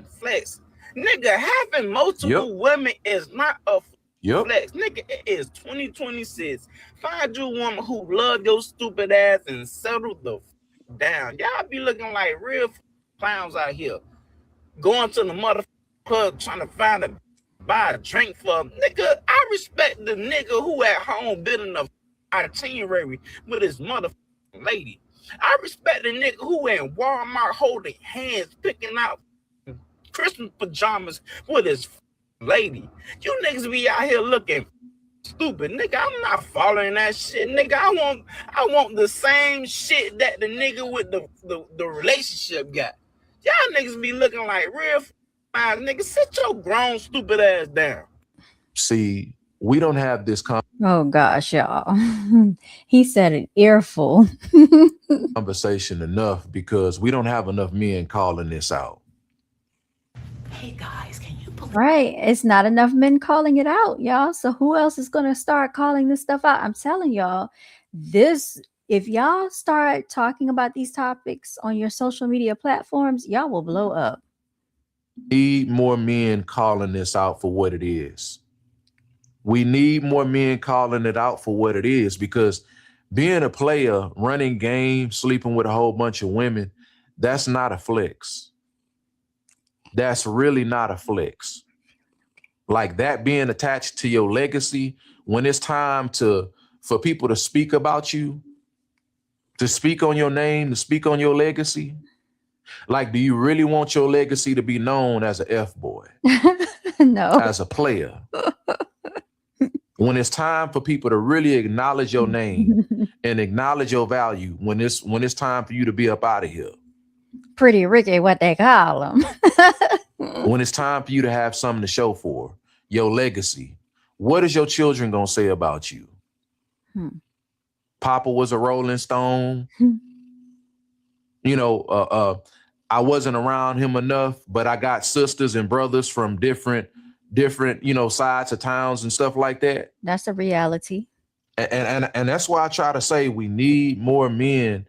flex. Nigga, having multiple women is not a flex. Nigga, it is 2026. Find you a woman who love your stupid ass and settle the down. Y'all be looking like real clowns out here. Going to the motherfucking club trying to find buy a drink for nigga. I respect the nigga who at home building a itinerary with his motherfucking lady. I respect the nigga who in Walmart holding hands picking out Christmas pajamas with his lady. You niggas be out here looking stupid, nigga. I'm not following that shit, nigga. I want the same shit that the nigga with the relationship got. Y'all niggas be looking like real nigga. Sit your grown stupid ass down. See, we don't have this Oh gosh, y'all. He said an earful. conversation enough because we don't have enough men calling this out. Hey guys, can you believe? Right. It's not enough men calling it out, y'all. So who else is going to start calling this stuff out? I'm telling y'all, if y'all start talking about these topics on your social media platforms, y'all will blow up. Need more men calling this out for what it is. We need more men calling it out for what it is, because being a player, running game, sleeping with a whole bunch of women, that's not a flex. That's really not a flex. Like that being attached to your legacy, when it's time for people to speak about you, to speak on your name, to speak on your legacy. Like, do you really want your legacy to be known as an F boy? No. As a player? When it's time for people to really acknowledge your name and acknowledge your value, when it's time for you to be up out of here. Pretty Ricky, what they call him. When it's time for you to have something to show for, your legacy. What is your children gonna say about you? Papa was a Rolling Stone. You know, I wasn't around him enough, but I got sisters and brothers from different, sides of towns and stuff like that. That's a reality. And that's why I try to say we need more men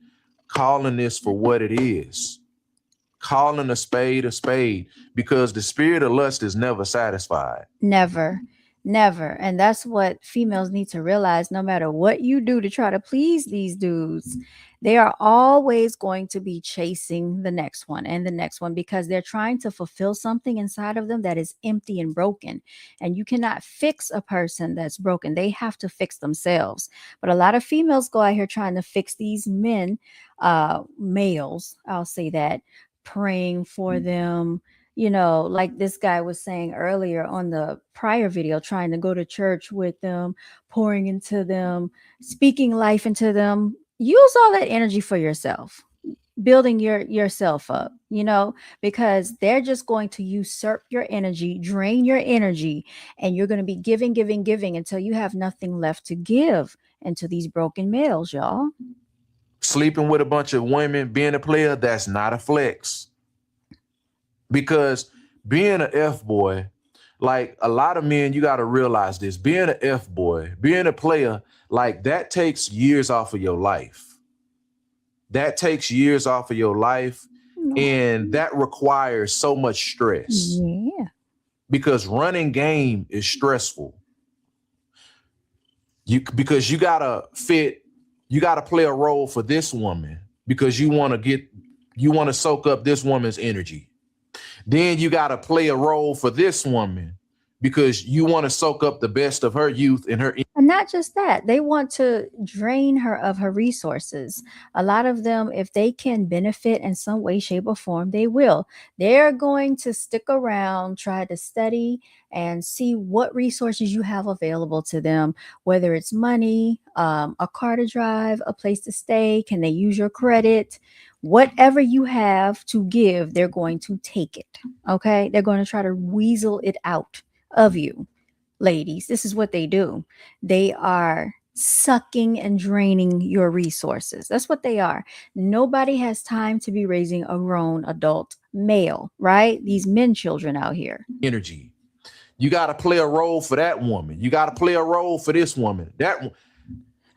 calling this for what it is. Calling a spade, because the spirit of lust is never satisfied. Never. And that's what females need to realize. No matter what you do to try to please these dudes, they are always going to be chasing the next one and the next one, because they're trying to fulfill something inside of them that is empty and broken. And you cannot fix a person that's broken. They have to fix themselves. But a lot of females go out here trying to fix these men, males, I'll say that, praying for them, like this guy was saying earlier on the prior video, trying to go to church with them, pouring into them, speaking life into them. Use all that energy for yourself. building yourself up, because they're just going to usurp your energy, drain your energy, and you're going to be giving until you have nothing left to give. And to these broken males, y'all. Sleeping with a bunch of women, being a player, that's not a flex. Because being an F-boy, like a lot of men, you got to realize this, being an F-boy, being a player, like that takes years off of your life. That takes years off of your life. And that requires so much stress. Yeah. Because running game is stressful. Because you gotta play a role for this woman because you want to soak up this woman's energy. Then you got to play a role for this woman because you want to soak up the best of her youth and her. And not just that, they want to drain her of her resources. A lot of them, if they can benefit in some way, shape, or form, they will. They're going to stick around, try to study and see what resources you have available to them, whether it's money, a car to drive, a place to stay, can they use your credit? Whatever you have to give, they're going to take it. Okay. They're going to try to weasel it out of you. Ladies, this is what they do. They are sucking and draining your resources. That's what they are. Nobody has time to be raising a grown adult male, right? These men children out here. Energy. You got to play a role for that woman. You got to play a role for this woman.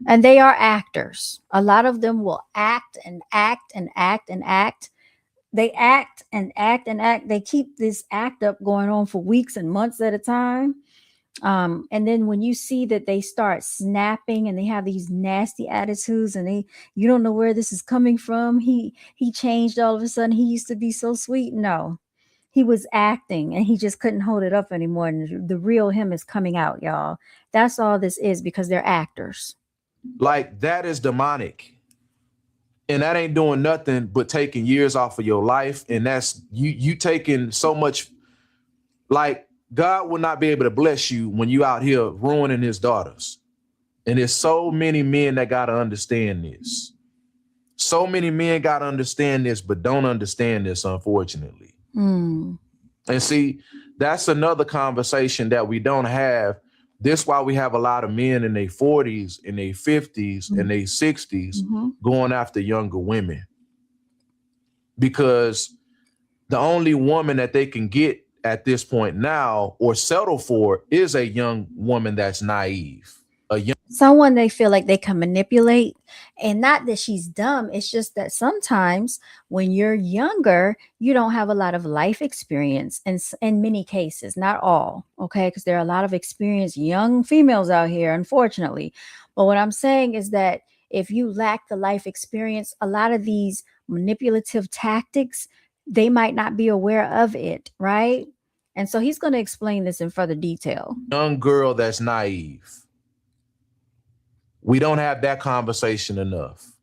And they are actors. A lot of them will act and act and act and act. They act and act and act. They keep this act up going on for weeks and months at a time. And then when you see that they start snapping and they have these nasty attitudes and you don't know where this is coming from. He changed all of a sudden. He used to be so sweet. No, he was acting and he just couldn't hold it up anymore. And the real him is coming out, y'all. That's all this is because they're actors. Like that is demonic. And that ain't doing nothing but taking years off of your life. And that's you taking so much, like God will not be able to bless you when you out here ruining his daughters. And there's so many men that got to understand this. So many men got to understand this, but don't understand this, unfortunately. And see, that's another conversation that we don't have. This is why we have a lot of men in their 40s, in their 50s, and their 60s going after younger women. Because the only woman that they can get at this point now or settle for is a young woman that's naive. Someone they feel like they can manipulate. And not that she's dumb. It's just that sometimes when you're younger, you don't have a lot of life experience in many cases, not all. Okay. Because there are a lot of experienced young females out here, unfortunately. But what I'm saying is that if you lack the life experience, a lot of these manipulative tactics, they might not be aware of it. Right. And so he's going to explain this in further detail. Young girl that's naive. We don't have that conversation enough.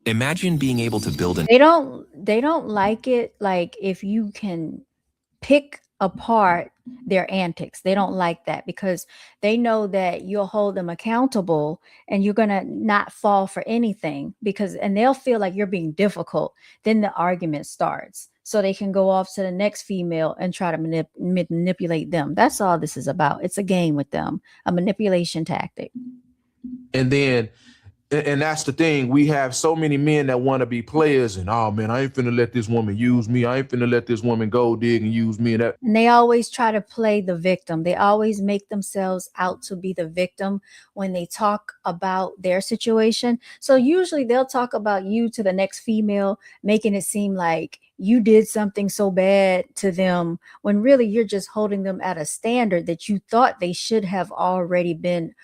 Imagine being able to build They don't like it. Like if you can pick apart their antics, they don't like that because they know that you'll hold them accountable and you're going to not fall for anything and they'll feel like you're being difficult. Then the argument starts. So they can go off to the next female and try to manipulate them. That's all this is about. It's a game with them, a manipulation tactic. And that's the thing. We have so many men that want to be players and, oh man, I ain't finna let this woman use me. I ain't finna let this woman go dig and use me. And they always try to play the victim. They always make themselves out to be the victim when they talk about their situation. So usually they'll talk about you to the next female, making it seem like you did something so bad to them when really you're just holding them at a standard that you thought they should have already been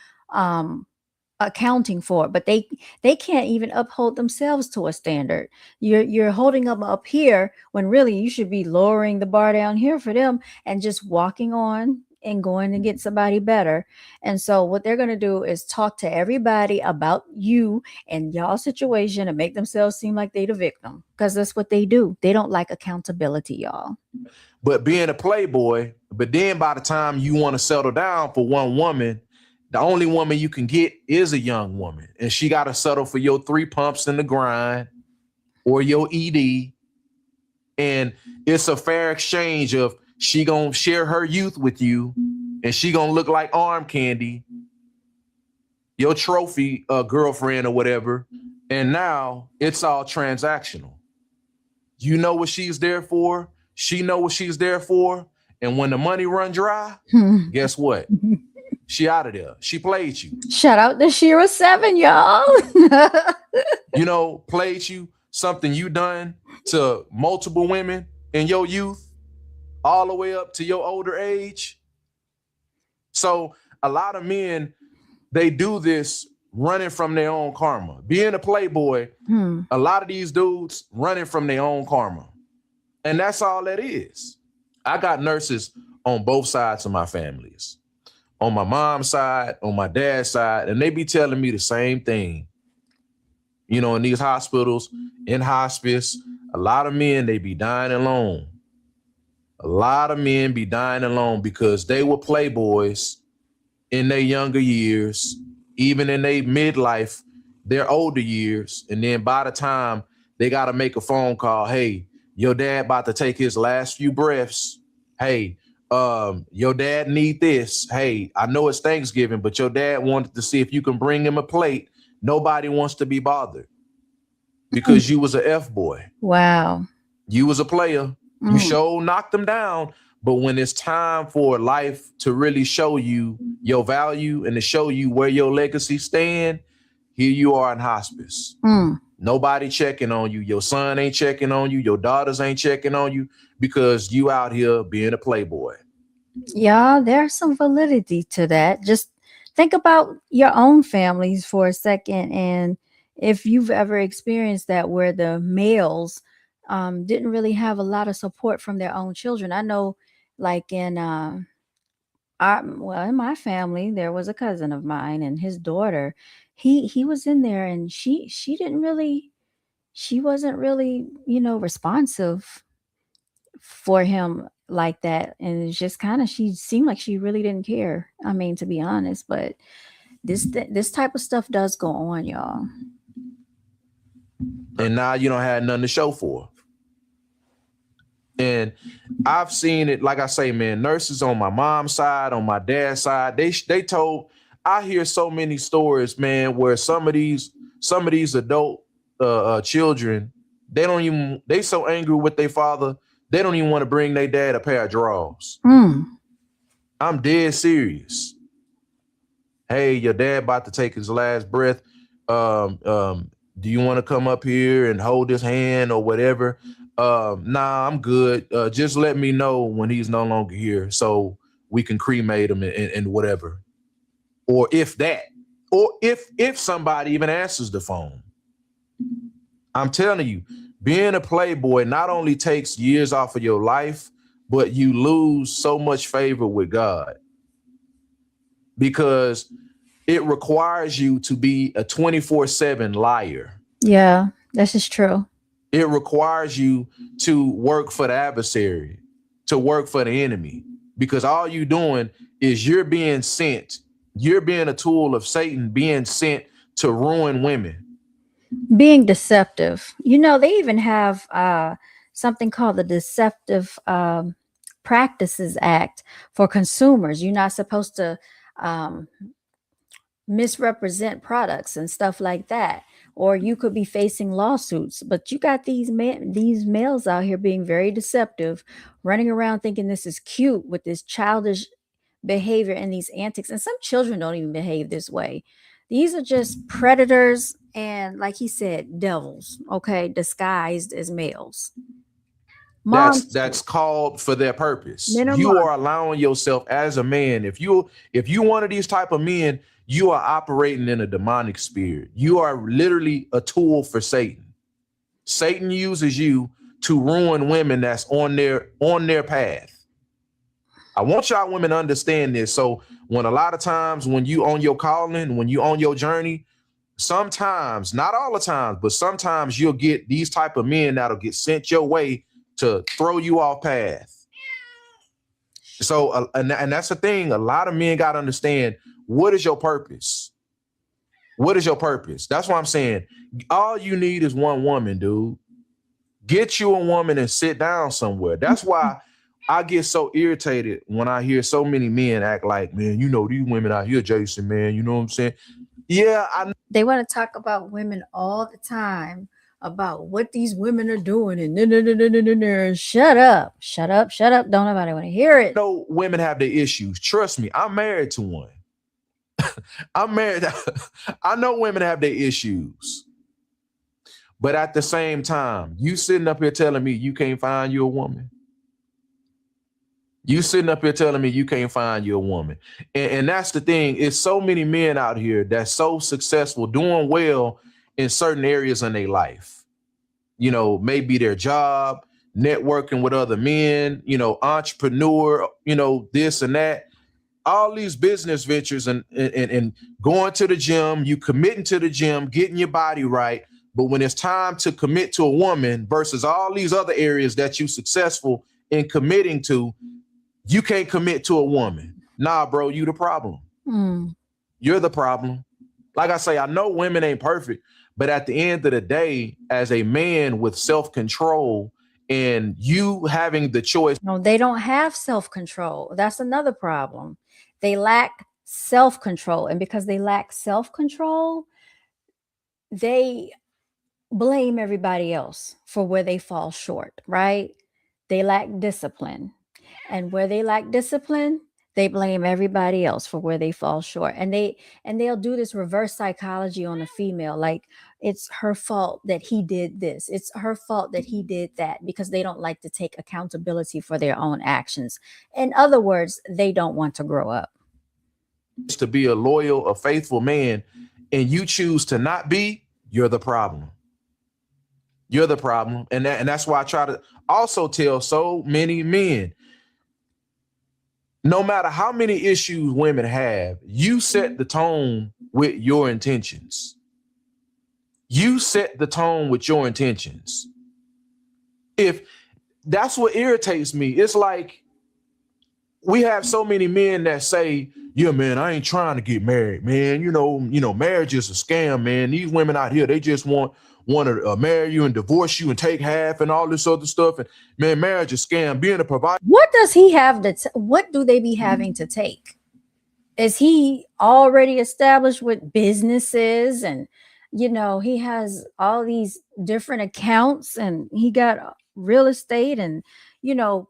accounting for, but they can't even uphold themselves to a standard. You're holding them up here when really you should be lowering the bar down here for them and just walking on and going to get somebody better. And so what they're going to do is talk to everybody about you and y'all situation and make themselves seem like they the victim, because that's what they do. They don't like accountability, y'all. But being a playboy, but then by the time you want to settle down for one woman, the only woman you can get is a young woman, and she got to settle for your 3 pumps in the grind. or your ED, and it's a fair exchange of she gonna share her youth with you, and she gonna look like arm candy, your trophy girlfriend or whatever, and now it's all transactional. You know what she's there for, she know what she's there for, and when the money run dry, guess what? She out of there. She played you. Shout out to Shira 7, y'all. You know, played you, something you done to multiple women in your youth, all the way up to your older age. So a lot of men, they do this running from their own karma. Being a playboy, a lot of these dudes running from their own karma. And that's all that is. I got nurses on both sides of my families. On my mom's side, on my dad's side, and they be telling me the same thing. You know, in these hospitals, in hospice, a lot of men, they be dying alone. A lot of men be dying alone because they were playboys in their younger years, even in their midlife, their older years. And then by the time they got to make a phone call, hey, your dad about to take his last few breaths. Hey, your dad need this. Hey, I know it's Thanksgiving, but your dad wanted to see if you can bring him a plate. Nobody wants to be bothered because you was a F-boy. Wow. You was a player. You sure knocked them down. But when it's time for life to really show you your value and to show you where your legacy stand, here you are in hospice. Nobody checking on you. Your son ain't checking on you. Your daughters ain't checking on you because you out here being a playboy. Yeah, there's some validity to that. Just think about your own families for a second. And if you've ever experienced that where the males didn't really have a lot of support from their own children. I know like in in my family, there was a cousin of mine and his daughter, he was in there and she wasn't really, responsive for him like that. And it's just kind of, she seemed like she really didn't care. I mean, to be honest, but this type of stuff does go on, y'all. And now you don't have nothing to show for. And I've seen it, like I say, man, nurses on my mom's side, on my dad's side, they told, I hear so many stories, man, where some of these adult children, they so angry with their father, they don't even want to bring their dad a pair of drawers. I'm dead serious. Hey, your dad about to take his last breath. Do you want to come up here and hold his hand or whatever? Nah, I'm good. Just let me know when he's no longer here so we can cremate him and whatever. Or if that, or if somebody even answers the phone. I'm telling you, being a playboy not only takes years off of your life, but you lose so much favor with God because it requires you to be a 24/7 liar. Yeah, this is true. It requires you to work for the adversary, to work for the enemy, because all you're doing is you're being sent. You're being a tool of Satan, being sent to ruin women. Being deceptive. They even have something called the Deceptive Practices Act for consumers. You're not supposed to misrepresent products and stuff like that, or you could be facing lawsuits. But you got these males out here being very deceptive, running around thinking this is cute with this childish behavior and these antics. And some children don't even behave this way. These are just predators and, like he said, devils, okay, disguised as males. That's called for their purpose. You are allowing yourself as a man. If you one of these type of men, you are operating in a demonic spirit. You are literally a tool for Satan. Satan uses you to ruin women that's on their path. I want y'all women to understand this. So when a lot of times when you on your calling, when you on your journey, sometimes, not all the times, but sometimes you'll get these type of men that'll get sent your way to throw you off path. So, and that's the thing. A lot of men got to understand, what is your purpose? What is your purpose? That's what I'm saying. All you need is one woman, dude. Get you a woman and sit down somewhere. That's why I get so irritated when I hear so many men act like, man, you know, these women out here, Jason, man, you know what I'm saying? Yeah, I know. They want to talk about women all the time, about what these women are doing, and shut up. Don't nobody want to hear it. know women have their issues. Trust me, I'm married to one. I'm married. I know women have their issues. But at the same time, you sitting up here telling me you can't find you a woman. You sitting up here telling me you can't find you a woman. And that's the thing. It's so many men out here that's so successful, doing well in certain areas in their life. You know, maybe their job, networking with other men, you know, entrepreneur, you know, this and that. All these business ventures and going to the gym, you committing to the gym, getting your body right. But when it's time to commit to a woman versus all these other areas that you successful in committing to, you can't commit to a woman. Nah, bro, you the problem. You're the problem. Like I say, I know women ain't perfect, but at the end of the day, as a man with self-control and you having the choice. No, they don't have self-control. That's another problem. They lack self-control. And because they lack self-control, they blame everybody else for where they fall short, right? They lack discipline. And where they lack discipline, they blame everybody else for where they fall short. And they'll do this reverse psychology on a female, like it's her fault that he did this. It's her fault that he did that, because they don't like to take accountability for their own actions. In other words, they don't want to grow up. To be a loyal, a faithful man, and you choose to not be, you're the problem. You're the problem. And that's why I try to also tell so many men, no matter how many issues women have, you set the tone with your intentions. You set the tone with your intentions. If that's what irritates me, it's like we have so many men that say, yeah, man, I ain't trying to get married, man. You know, marriage is a scam, man. These women out here, they just want to marry you and divorce you and take half and all this other stuff. And man, marriage is a scam. Being a provider. What does he have to? What do they be having to take? Is he already established with businesses, and he has all these different accounts, and he got real estate and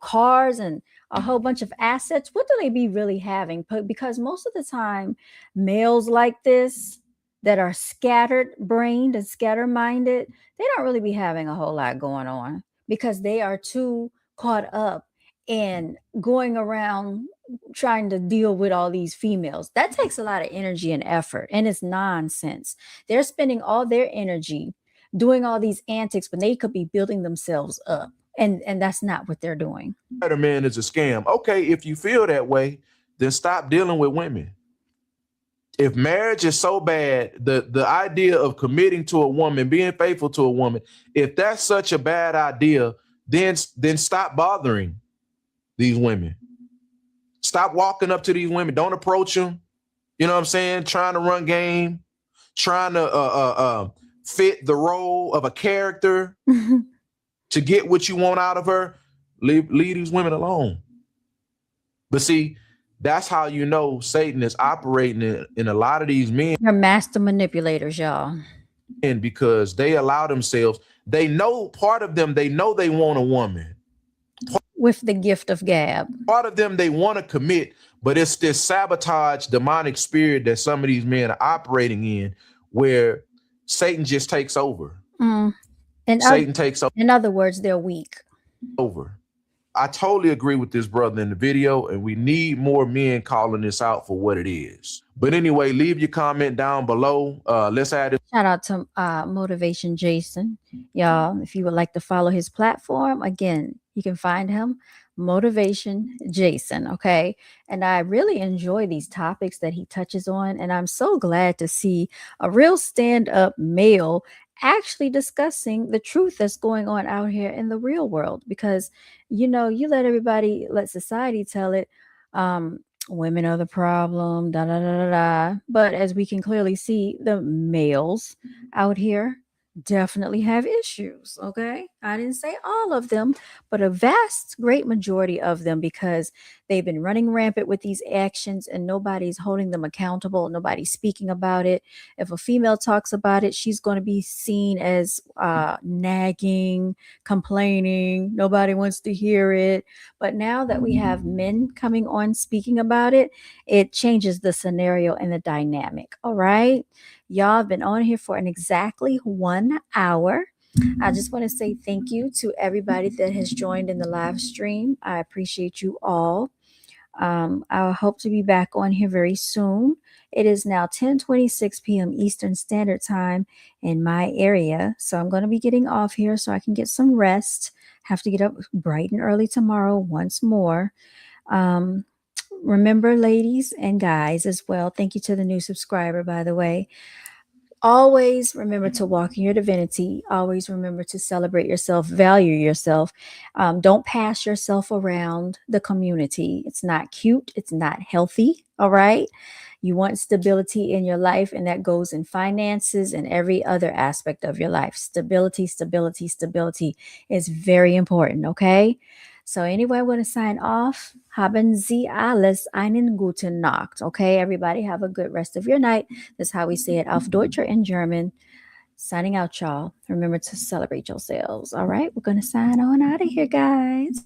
cars and a whole bunch of assets? What do they be really having? Because most of the time, males like this that are scattered brained and scatter minded, they don't really be having a whole lot going on, because they are too caught up in going around trying to deal with all these females. That takes a lot of energy and effort, and it's nonsense. They're spending all their energy doing all these antics when they could be building themselves up. And that's not what they're doing. Man is a scam. Okay, if you feel that way, then stop dealing with women. If marriage is so bad, the idea of committing to a woman, being faithful to a woman, if that's such a bad idea, then stop bothering these women. Stop walking up to these women. Don't approach them. You know what I'm saying? Trying to run game, trying to fit the role of a character to get what you want out of her. Leave these women alone. But see, that's how you know Satan is operating in a lot of these men. They're master manipulators, y'all. And because they allow themselves, they know part of them, they know they want a woman. With the gift of gab. Part of them, they want to commit, but it's this sabotage, demonic spirit that some of these men are operating in, where Satan just takes over. And Satan takes over. In other words, they're weak. I totally agree with this brother in the video, and we need more men calling this out for what it is. But anyway, leave your comment down below. Let's add it. Shout out to Motivation Jason. Y'all, if you would like to follow his platform, again, you can find him, Motivation Jason, okay? And I really enjoy these topics that he touches on, and I'm so glad to see a real stand-up male actually discussing the truth that's going on out here in the real world. Because you let society tell it, women are the problem, da da da da da. But as we can clearly see, the males out here definitely have issues, okay? I didn't say all of them, but a vast, great majority of them, because they've been running rampant with these actions and nobody's holding them accountable. Nobody's speaking about it. If a female talks about it, she's going to be seen as nagging, complaining. Nobody wants to hear it. But now that we have men coming on speaking about it, it changes the scenario and the dynamic. All right. Y'all have been on here for an exactly 1 hour. I just want to say thank you to everybody that has joined in the live stream. I appreciate you all. I hope to be back on here very soon. It is now 10:26 p.m. Eastern Standard Time in my area. So I'm going to be getting off here so I can get some rest. Have to get up bright and early tomorrow once more. Remember, ladies and guys, as well, thank you to the new subscriber, by the way. Always remember to walk in your divinity. Always remember to celebrate yourself, value yourself. Don't pass yourself around the community. It's not cute. It's not healthy. All right. You want stability in your life, and that goes in finances and every other aspect of your life. Stability, stability, stability is very important. Okay. So anyway, I'm going to sign off. Haben Sie alles einen guten Nacht. Okay, everybody, have a good rest of your night. That's how we say it auf Deutsch or in German. Signing out, y'all. Remember to celebrate yourselves. All right, we're going to sign on out of here, guys.